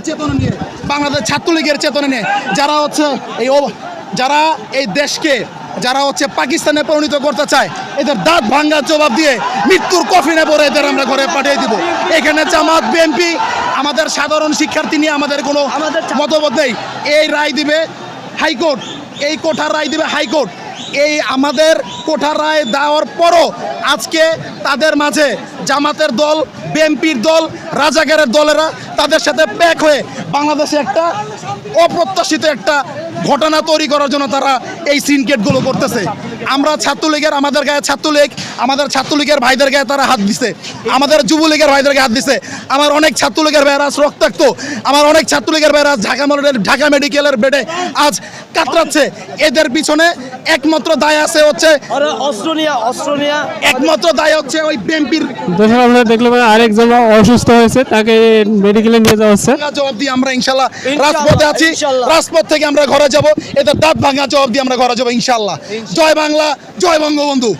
চেতনা নিয়ে, বাংলাদেশ ছাত্রলীগের চেতনা নিয়ে যারা এই দেশকে যারা পাকিস্তানে পরিণত করতে চায়, এদের দাঁত ভাঙ্গার জবাব দিয়ে মৃত্যুর কফিনে পরে এদের আমরা ঘরে পাঠিয়ে দিব। এখানে জামাত, বিএনপি, আমাদের সাধারণ শিক্ষার্থী নিয়ে আমাদের কোনো মতভেদ নেই। এই রায় দিবে হাইকোর্ট, এই কোঠার রায় দিবে হাইকোর্ট। এই আমাদের কোঠার রায় দেওয়ার পরও আজকে তাদের মাঝে জামাতের দল, বিএনপির দল, রাজাকারের দলেরা তাদের সাথে প্যাক হয়ে বাংলাদেশে একটা অপ্রত্যাশিত একটা ঘটনা তৈরি করার জন্য তারা এই সিনকেটগুলো করতেছে। আমরা ছাত্রলীগের, আমাদের গায়ে ছাত্রলীগ, আমাদের ছাত্রলীগের ভাইদের গায়ে তারা হাত দিছে, আমাদের যুবলীগের ভাইদের গায়ে হাত দিছে। আমার অনেক ছাত্রলীগের ভাইয়েরা আজ রক্তাক্ত, আমার অনেক ছাত্রলীগের ভাইয়েরা আজ ঢাকা মেডিকেলের বেডে আজ কাতরাচ্ছে। এদের পিছনে একমাত্র দায় আছে একমাত্র দায় হচ্ছে ওই বিএনপির। আমরা দেখলাম আরেকজন অসুস্থ হয়েছে, তাকে মেডিকেলে নিয়ে যাওয়া হচ্ছে। জবাব দিয়ে আমরা ইনশাল্লাহ রাজপথে আছি, রাজপথ থেকে আমরা ঘরে যাব, এদের দাঁত ভাঙা জবাব দিয়ে আমরা ঘরে যাবো ইনশাল্লাহ। জয় বাংলা, জয় বঙ্গবন্ধু।